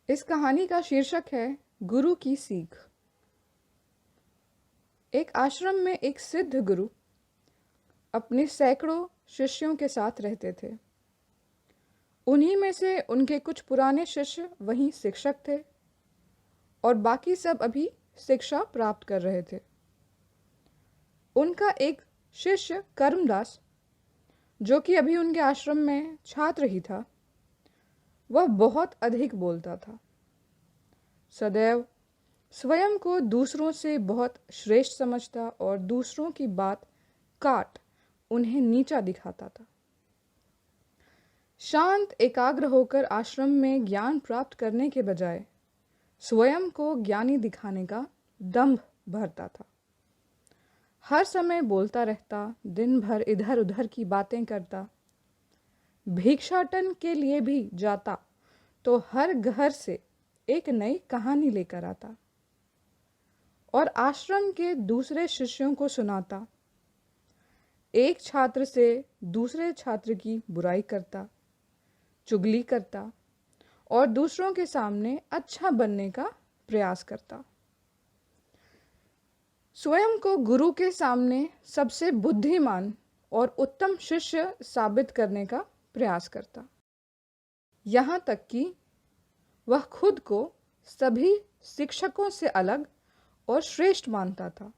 इस कहानी का शीर्षक है गुरु की सीख। एक आश्रम में एक सिद्ध गुरु अपने सैकड़ों शिष्यों के साथ रहते थे। उन्हीं में से उनके कुछ पुराने शिष्य वहीं शिक्षक थे और बाकी सब अभी शिक्षा प्राप्त कर रहे थे। उनका एक शिष्य कर्मदास, जो कि अभी उनके आश्रम में छात्र ही था, वह बहुत अधिक बोलता था। सदैव स्वयं को दूसरों से बहुत श्रेष्ठ समझता और दूसरों की बात काट उन्हें नीचा दिखाता था। शांत एकाग्र होकर आश्रम में ज्ञान प्राप्त करने के बजाय स्वयं को ज्ञानी दिखाने का दंभ भरता था। हर समय बोलता रहता, दिन भर इधर उधर की बातें करता। भिक्षाटन के लिए भी जाता तो हर घर से एक नई कहानी लेकर आता और आश्रम के दूसरे शिष्यों को सुनाता। एक छात्र से दूसरे छात्र की बुराई करता, चुगली करता और दूसरों के सामने अच्छा बनने का प्रयास करता। स्वयं को गुरु के सामने सबसे बुद्धिमान और उत्तम शिष्य साबित करने का प्रयास करता। यहाँ तक कि वह खुद को सभी शिक्षकों से अलग और श्रेष्ठ मानता था।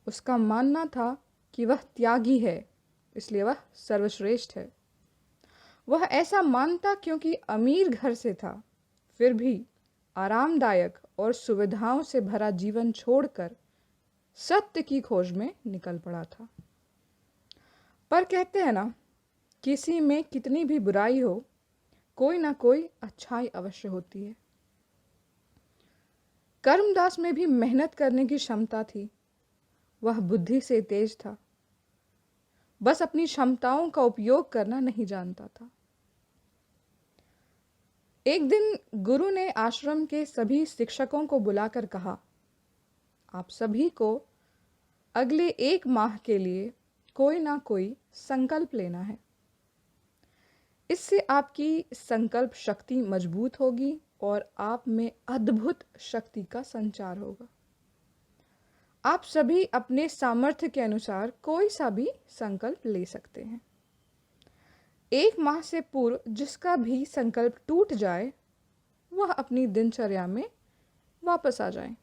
उसका मानना था कि वह त्यागी है, इसलिए वह सर्वश्रेष्ठ है। वह ऐसा मानता क्योंकि अमीर घर से था, फिर भी आरामदायक और सुविधाओं से भरा जीवन छोड़कर सत्य की खोज में निकल पड़ा था। पर कहते हैं ना, किसी में कितनी भी बुराई हो, कोई ना कोई अच्छाई अवश्य होती है। कर्मदास में भी मेहनत करने की क्षमता थी। वह बुद्धि से तेज था, बस अपनी क्षमताओं का उपयोग करना नहीं जानता था। एक दिन गुरु ने आश्रम के सभी शिक्षकों को बुलाकर कहा, आप सभी को अगले 1 माह के लिए कोई ना कोई संकल्प लेना है। इससे आपकी संकल्प शक्ति मजबूत होगी और आप में अद्भुत शक्ति का संचार होगा। आप सभी अपने सामर्थ्य के अनुसार कोई सा भी संकल्प ले सकते हैं। 1 माह से पूर्व जिसका भी संकल्प टूट जाए, वह अपनी दिनचर्या में वापस आ जाए।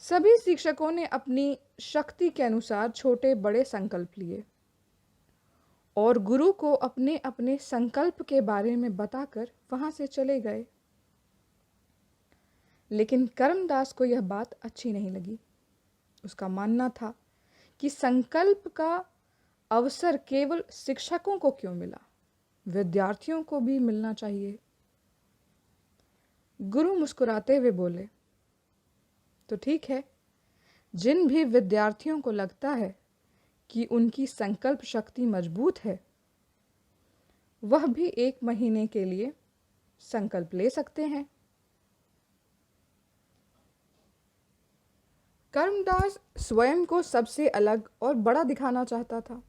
सभी शिक्षकों ने अपनी शक्ति के अनुसार छोटे बड़े संकल्प लिए और गुरु को अपने अपने संकल्प के बारे में बताकर वहां से चले गए। लेकिन कर्मदास को यह बात अच्छी नहीं लगी। उसका मानना था कि संकल्प का अवसर केवल शिक्षकों को क्यों मिला, विद्यार्थियों को भी मिलना चाहिए। गुरु मुस्कुराते हुए बोले, तो ठीक है, जिन भी विद्यार्थियों को लगता है कि उनकी संकल्प शक्ति मजबूत है, वह भी 1 महीने के लिए संकल्प ले सकते हैं। कर्मदास स्वयं को सबसे अलग और बड़ा दिखाना चाहता था।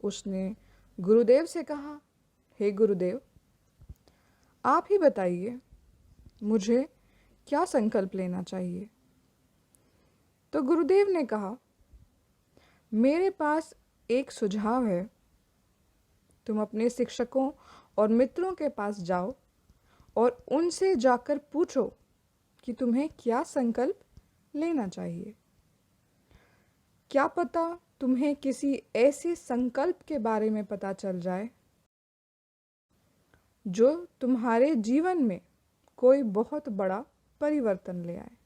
उसने गुरुदेव से कहा, हे गुरुदेव, आप ही बताइए, मुझे क्या संकल्प लेना चाहिए। तो गुरुदेव ने कहा, मेरे पास एक सुझाव है। तुम अपने शिक्षकों और मित्रों के पास जाओ और उनसे जाकर पूछो कि तुम्हें क्या संकल्प लेना चाहिए। क्या पता तुम्हें किसी ऐसे संकल्प के बारे में पता चल जाए जो तुम्हारे जीवन में कोई बहुत बड़ा परिवर्तन ले आए।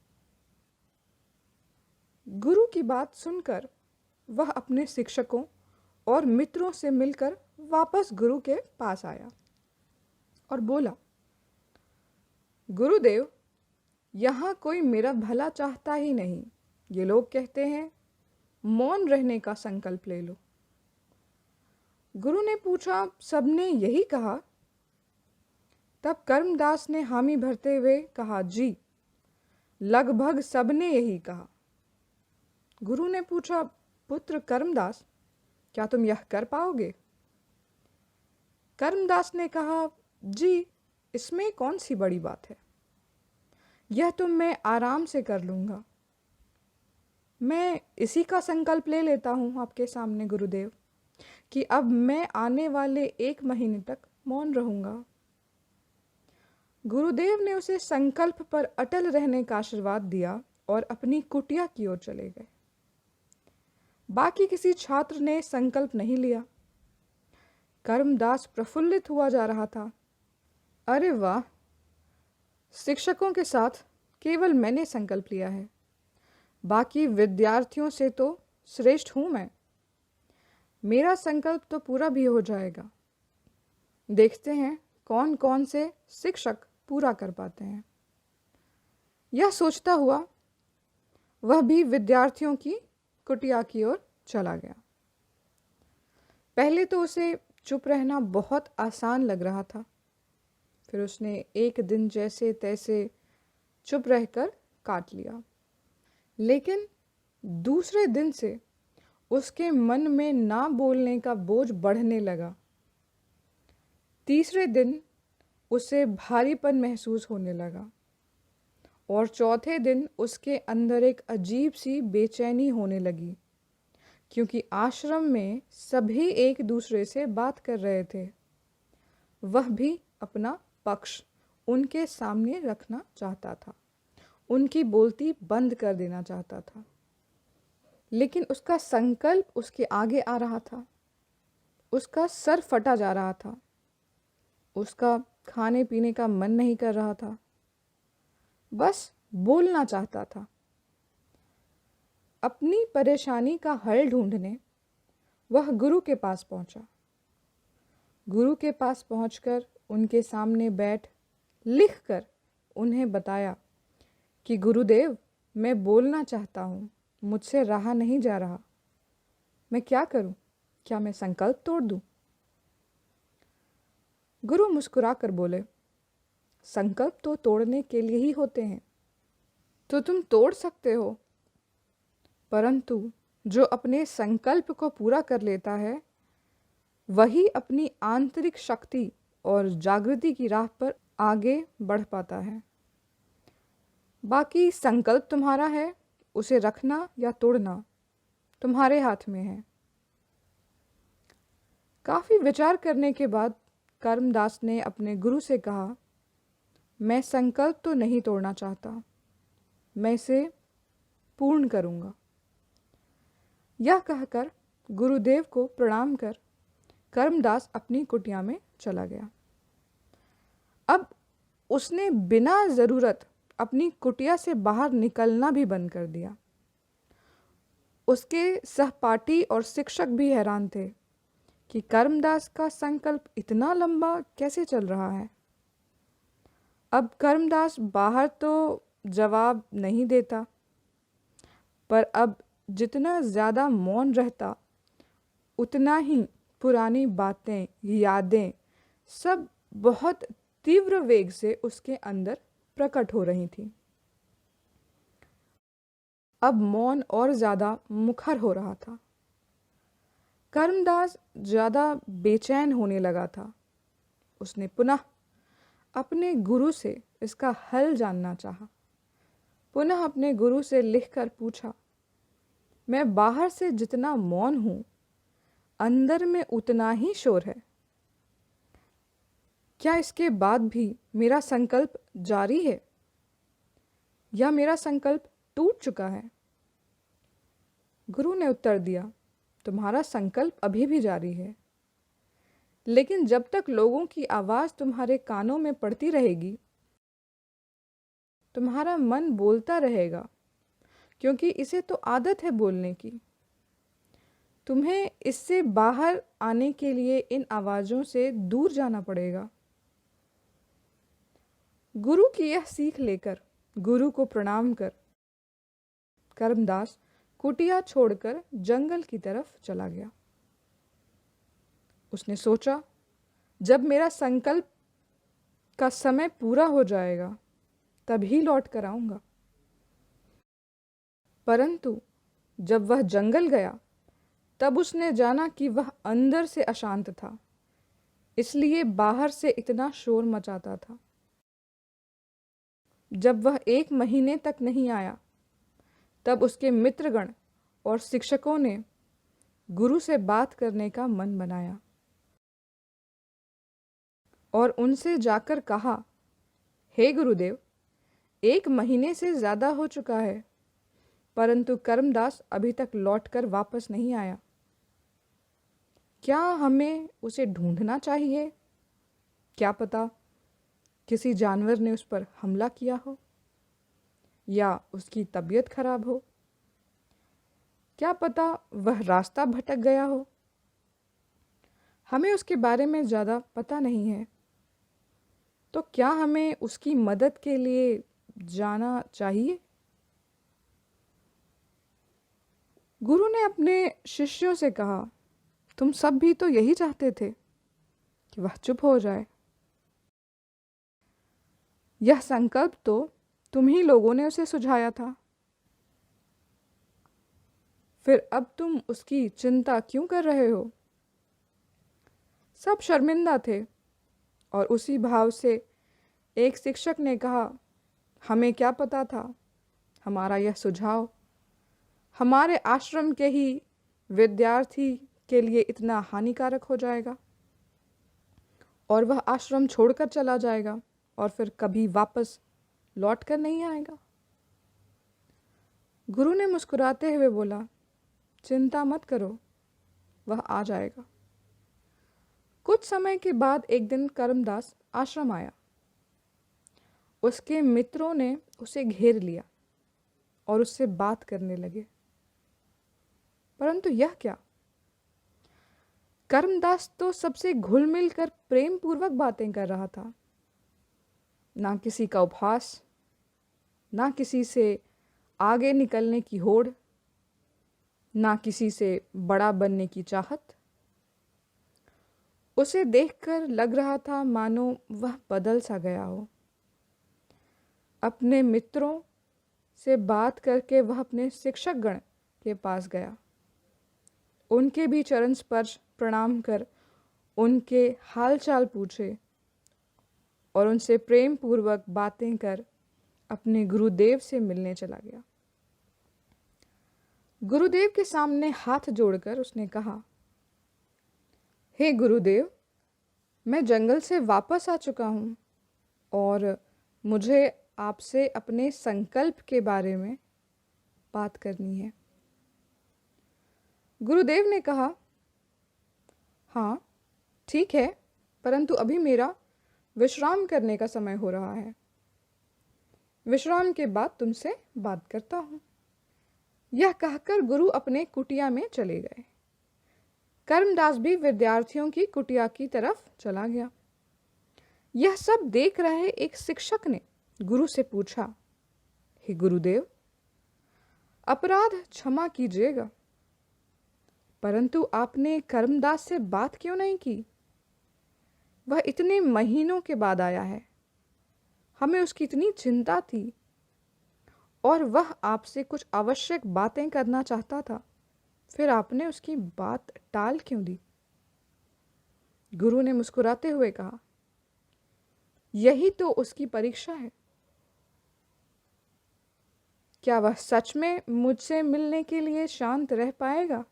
गुरु की बात सुनकर वह अपने शिक्षकों और मित्रों से मिलकर वापस गुरु के पास आया और बोला, गुरुदेव, यहाँ कोई मेरा भला चाहता ही नहीं। ये लोग कहते हैं मौन रहने का संकल्प ले लो। गुरु ने पूछा, सबने यही कहा? तब कर्मदास ने हामी भरते हुए कहा, जी, लगभग सबने यही कहा। गुरु ने पूछा, पुत्र कर्मदास, क्या तुम यह कर पाओगे? कर्मदास ने कहा, जी, इसमें कौन सी बड़ी बात है, यह तो मैं आराम से कर लूँगा। मैं इसी का संकल्प ले लेता हूँ आपके सामने गुरुदेव कि अब मैं आने वाले 1 महीने तक मौन रहूँगा। गुरुदेव ने उसे संकल्प पर अटल रहने का आशीर्वाद दिया और अपनी कुटिया की ओर चले गए। बाकी किसी छात्र ने संकल्प नहीं लिया। कर्मदास प्रफुल्लित हुआ जा रहा था। अरे वाह, शिक्षकों के साथ केवल मैंने संकल्प लिया है, बाकी विद्यार्थियों से तो श्रेष्ठ हूँ मैं। मेरा संकल्प तो पूरा भी हो जाएगा। देखते हैं कौन कौन से शिक्षक पूरा कर पाते हैं। यह सोचता हुआ वह भी विद्यार्थियों की कुटिया की ओर चला गया। पहले तो उसे चुप रहना बहुत आसान लग रहा था। फिर उसने एक दिन जैसे तैसे चुप रहकर काट लिया। लेकिन दूसरे दिन से उसके मन में ना बोलने का बोझ बढ़ने लगा। तीसरे दिन उसे भारीपन महसूस होने लगा और चौथे दिन उसके अंदर एक अजीब सी बेचैनी होने लगी, क्योंकि आश्रम में सभी एक दूसरे से बात कर रहे थे। वह भी अपना पक्ष उनके सामने रखना चाहता था, उनकी बोलती बंद कर देना चाहता था। लेकिन उसका संकल्प उसके आगे आ रहा था। उसका सर फटा जा रहा था। उसका खाने पीने का मन नहीं कर रहा था, बस बोलना चाहता था। अपनी परेशानी का हल ढूंढने वह गुरु के पास पहुंचा। गुरु के पास पहुंचकर उनके सामने बैठ लिखकर उन्हें बताया कि गुरुदेव, मैं बोलना चाहता हूँ, मुझसे रहा नहीं जा रहा। मैं क्या करूँ? क्या मैं संकल्प तोड़ दूँ? गुरु मुस्कुरा कर बोले, संकल्प तो तोड़ने के लिए ही होते हैं, तो तुम तोड़ सकते हो, परंतु जो अपने संकल्प को पूरा कर लेता है वही अपनी आंतरिक शक्ति और जागृति की राह पर आगे बढ़ पाता है। बाकी संकल्प तुम्हारा है, उसे रखना या तोड़ना तुम्हारे हाथ में है। काफ़ी विचार करने के बाद कर्मदास ने अपने गुरु से कहा, मैं संकल्प तो नहीं तोड़ना चाहता, मैं इसे पूर्ण करूँगा। यह कहकर गुरुदेव को प्रणाम कर कर्मदास अपनी कुटिया में चला गया। अब उसने बिना ज़रूरत अपनी कुटिया से बाहर निकलना भी बंद कर दिया। उसके सहपाठी और शिक्षक भी हैरान थे कि कर्मदास का संकल्प इतना लंबा कैसे चल रहा है। अब कर्मदास बाहर तो जवाब नहीं देता, पर अब जितना ज़्यादा मौन रहता उतना ही पुरानी बातें, यादें सब बहुत तीव्र वेग से उसके अंदर प्रकट हो रही थी। अब मौन और ज़्यादा मुखर हो रहा था। कर्मदास ज़्यादा बेचैन होने लगा था। उसने पुनः अपने गुरु से इसका हल जानना चाहा। पुनः अपने गुरु से लिखकर पूछा, मैं बाहर से जितना मौन हूँ, अंदर में उतना ही शोर है। क्या इसके बाद भी मेरा संकल्प जारी है या मेरा संकल्प टूट चुका है? गुरु ने उत्तर दिया, तुम्हारा संकल्प अभी भी जारी है, लेकिन जब तक लोगों की आवाज़ तुम्हारे कानों में पड़ती रहेगी, तुम्हारा मन बोलता रहेगा, क्योंकि इसे तो आदत है बोलने की। तुम्हें इससे बाहर आने के लिए इन आवाज़ों से दूर जाना पड़ेगा। गुरु की यह सीख लेकर, गुरु को प्रणाम कर, कर्मदास कुटिया छोड़कर जंगल की तरफ चला गया। उसने सोचा, जब मेरा संकल्प का समय पूरा हो जाएगा तभी लौट कर आऊंगा। परंतु जब वह जंगल गया तब उसने जाना कि वह अंदर से अशांत था, इसलिए बाहर से इतना शोर मचाता था। जब वह 1 महीने तक नहीं आया, तब उसके मित्रगण और शिक्षकों ने गुरु से बात करने का मन बनाया और उनसे जाकर कहा, हे गुरुदेव, 1 महीने से ज़्यादा हो चुका है, परंतु कर्मदास अभी तक लौटकर वापस नहीं आया। क्या हमें उसे ढूंढना चाहिए? क्या पता किसी जानवर ने उस पर हमला किया हो या उसकी तबीयत खराब हो। क्या पता वह रास्ता भटक गया हो। हमें उसके बारे में ज़्यादा पता नहीं है, तो क्या हमें उसकी मदद के लिए जाना चाहिए? गुरु ने अपने शिष्यों से कहा, तुम सब भी तो यही चाहते थे कि वह चुप हो जाए। यह संकल्प तो तुम ही लोगों ने उसे सुझाया था। फिर अब तुम उसकी चिंता क्यों कर रहे हो? सब शर्मिंदा थे और उसी भाव से एक शिक्षक ने कहा, हमें क्या पता था हमारा यह सुझाव हमारे आश्रम के ही विद्यार्थी के लिए इतना हानिकारक हो जाएगा और वह आश्रम छोड़कर चला जाएगा और फिर कभी वापस लौट कर नहीं आएगा। गुरु ने मुस्कुराते हुए बोला, चिंता मत करो, वह आ जाएगा। कुछ समय के बाद एक दिन कर्मदास आश्रम आया। उसके मित्रों ने उसे घेर लिया और उससे बात करने लगे, परंतु यह क्या? कर्मदास तो सबसे घुल मिल कर प्रेम पूर्वक बातें कर रहा था। ना किसी का उपहास, ना किसी से आगे निकलने की होड़, ना किसी से बड़ा बनने की चाहत। उसे देखकर लग रहा था मानो वह बदल सा गया हो। अपने मित्रों से बात करके वह अपने शिक्षकगण के पास गया। उनके भी चरण स्पर्श प्रणाम कर उनके हालचाल पूछे और उनसे प्रेम पूर्वक बातें कर अपने गुरुदेव से मिलने चला गया। गुरुदेव के सामने हाथ जोड़कर उसने कहा, हे गुरुदेव, मैं जंगल से वापस आ चुका हूँ और मुझे आपसे अपने संकल्प के बारे में बात करनी है। गुरुदेव ने कहा, हाँ ठीक है, परंतु अभी मेरा विश्राम करने का समय हो रहा है। विश्राम के बाद तुमसे बात करता हूँ। यह कहकर गुरु अपने कुटिया में चले गए। कर्मदास भी विद्यार्थियों की कुटिया की तरफ चला गया। यह सब देख रहे एक शिक्षक ने गुरु से पूछा, हे गुरुदेव, अपराध क्षमा कीजिएगा, परंतु आपने कर्मदास से बात क्यों नहीं की? वह इतने महीनों के बाद आया है, हमें उसकी इतनी चिंता थी और वह आपसे कुछ आवश्यक बातें करना चाहता था, फिर आपने उसकी बात टाल क्यों दी? गुरु ने मुस्कुराते हुए कहा, यही तो उसकी परीक्षा है। क्या वह सच में मुझसे मिलने के लिए शांत रह पाएगा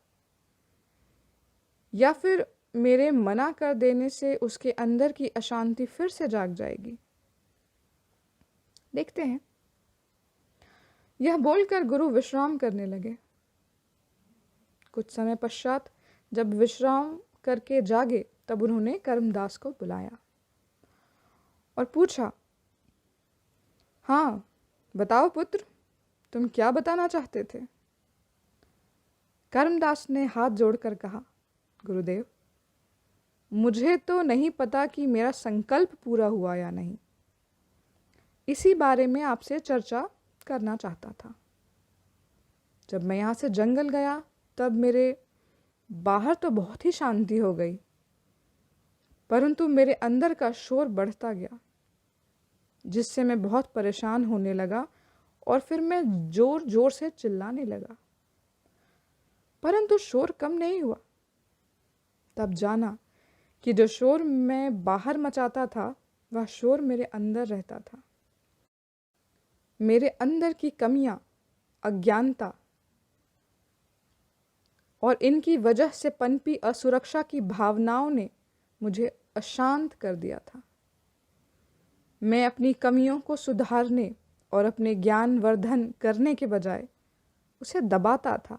या फिर मेरे मना कर देने से उसके अंदर की अशांति फिर से जाग जाएगी? देखते हैं। यह बोलकर गुरु विश्राम करने लगे। कुछ समय पश्चात जब विश्राम करके जागे, तब उन्होंने कर्मदास को बुलाया और पूछा, हाँ बताओ पुत्र, तुम क्या बताना चाहते थे? कर्मदास ने हाथ जोड़कर कहा, गुरुदेव, मुझे तो नहीं पता कि मेरा संकल्प पूरा हुआ या नहीं। इसी बारे में आपसे चर्चा करना चाहता था। जब मैं यहाँ से जंगल गया, तब मेरे बाहर तो बहुत ही शांति हो गई, परंतु मेरे अंदर का शोर बढ़ता गया, जिससे मैं बहुत परेशान होने लगा और फिर मैं जोर जोर से चिल्लाने लगा, परंतु शोर कम नहीं हुआ। तब जाना कि जो शोर मैं बाहर मचाता था, वह शोर मेरे अंदर रहता था। मेरे अंदर की कमियां, अज्ञानता और इनकी वजह से पनपी असुरक्षा की भावनाओं ने मुझे अशांत कर दिया था। मैं अपनी कमियों को सुधारने और अपने ज्ञान वर्धन करने के बजाय उसे दबाता था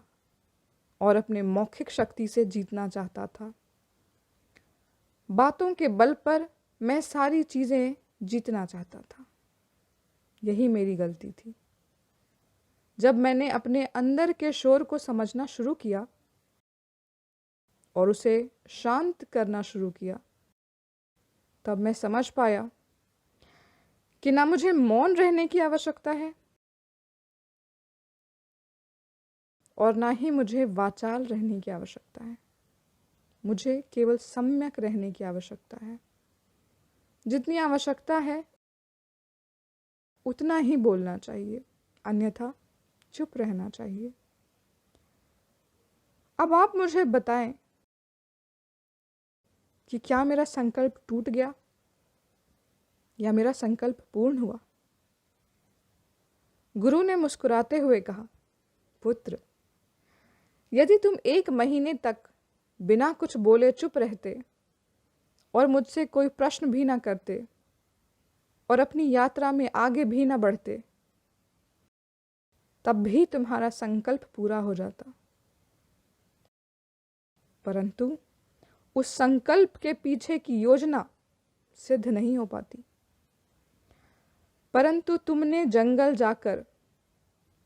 और अपने मौखिक शक्ति से जीतना चाहता था। बातों के बल पर मैं सारी चीज़ें जीतना चाहता था। यही मेरी गलती थी। जब मैंने अपने अंदर के शोर को समझना शुरू किया और उसे शांत करना शुरू किया, तब मैं समझ पाया कि ना मुझे मौन रहने की आवश्यकता है और ना ही मुझे वाचाल रहने की आवश्यकता है। मुझे केवल सम्यक रहने की आवश्यकता है। जितनी आवश्यकता है उतना ही बोलना चाहिए, अन्यथा चुप रहना चाहिए। अब आप मुझे बताएं कि क्या मेरा संकल्प टूट गया या मेरा संकल्प पूर्ण हुआ? गुरु ने मुस्कुराते हुए कहा, पुत्र, यदि तुम 1 महीने तक बिना कुछ बोले चुप रहते और मुझसे कोई प्रश्न भी ना करते और अपनी यात्रा में आगे भी ना बढ़ते, तब भी तुम्हारा संकल्प पूरा हो जाता। परंतु उस संकल्प के पीछे की योजना सिद्ध नहीं हो पाती। परंतु तुमने जंगल जाकर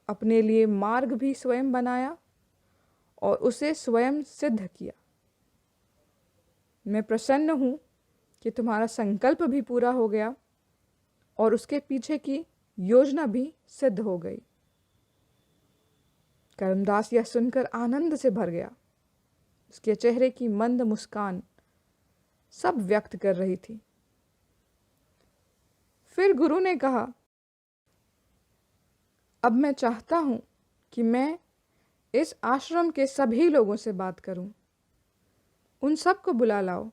अपने लिए मार्ग भी स्वयं बनाया और उसे स्वयं सिद्ध किया। मैं प्रसन्न हूं कि तुम्हारा संकल्प भी पूरा हो गया और उसके पीछे की योजना भी सिद्ध हो गई। कर्मदास यह सुनकर आनंद से भर गया। उसके चेहरे की मंद मुस्कान सब व्यक्त कर रही थी। फिर गुरु ने कहा, अब मैं चाहता हूं कि मैं इस आश्रम के सभी लोगों से बात करूं। उन सबको बुला लाओ।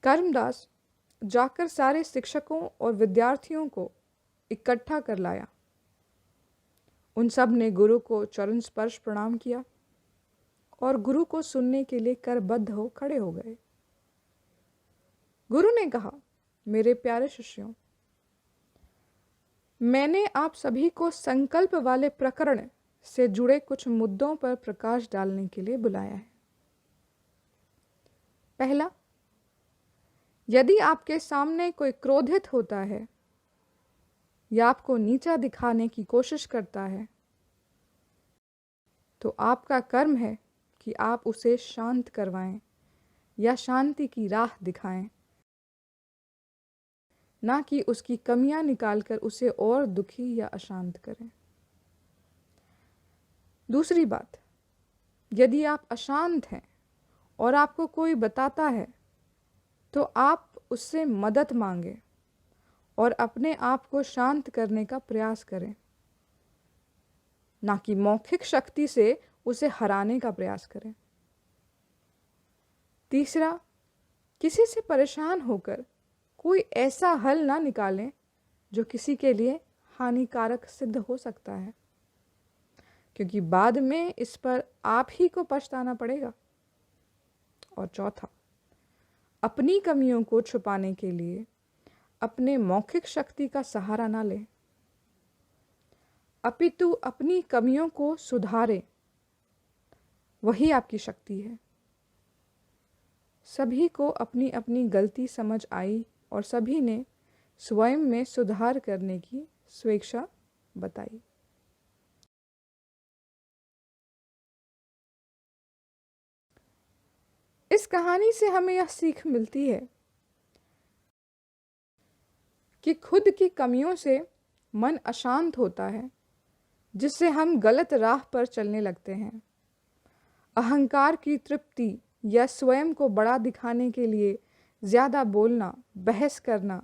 कर्मदास जाकर सारे शिक्षकों और विद्यार्थियों को इकट्ठा कर लाया। उन सब ने गुरु को चरण स्पर्श प्रणाम किया और गुरु को सुनने के लिए करबद्ध हो खड़े हो गए। गुरु ने कहा, मेरे प्यारे शिष्यों, मैंने आप सभी को संकल्प वाले प्रकरण से जुड़े कुछ मुद्दों पर प्रकाश डालने के लिए बुलाया है। पहला, यदि आपके सामने कोई क्रोधित होता है या आपको नीचा दिखाने की कोशिश करता है, तो आपका कर्म है कि आप उसे शांत करवाएं या शांति की राह दिखाएं, ना कि उसकी कमियां निकालकर उसे और दुखी या अशांत करें। दूसरी बात, यदि आप अशांत हैं और आपको कोई बताता है, तो आप उससे मदद मांगें और अपने आप को शांत करने का प्रयास करें, ना कि मौखिक शक्ति से उसे हराने का प्रयास करें। तीसरा, किसी से परेशान होकर कोई ऐसा हल ना निकालें जो किसी के लिए हानिकारक सिद्ध हो सकता है, क्योंकि बाद में इस पर आप ही को पछताना पड़ेगा। और चौथा, अपनी कमियों को छुपाने के लिए अपने मौखिक शक्ति का सहारा ना लें, अपितु अपनी कमियों को सुधारें। वही आपकी शक्ति है। सभी को अपनी अपनी गलती समझ आई और सभी ने स्वयं में सुधार करने की स्वेच्छा बताई। इस कहानी से हमें यह सीख मिलती है कि खुद की कमियों से मन अशांत होता है, जिससे हम गलत राह पर चलने लगते हैं। अहंकार की तृप्ति या स्वयं को बड़ा दिखाने के लिए ज्यादा बोलना, बहस करना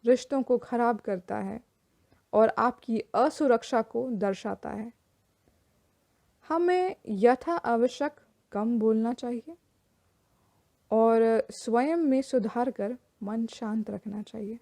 रिश्तों को खराब करता है और आपकी असुरक्षा को दर्शाता है। हमें यथा आवश्यक कम बोलना चाहिए और स्वयं में सुधार कर मन शांत रखना चाहिए।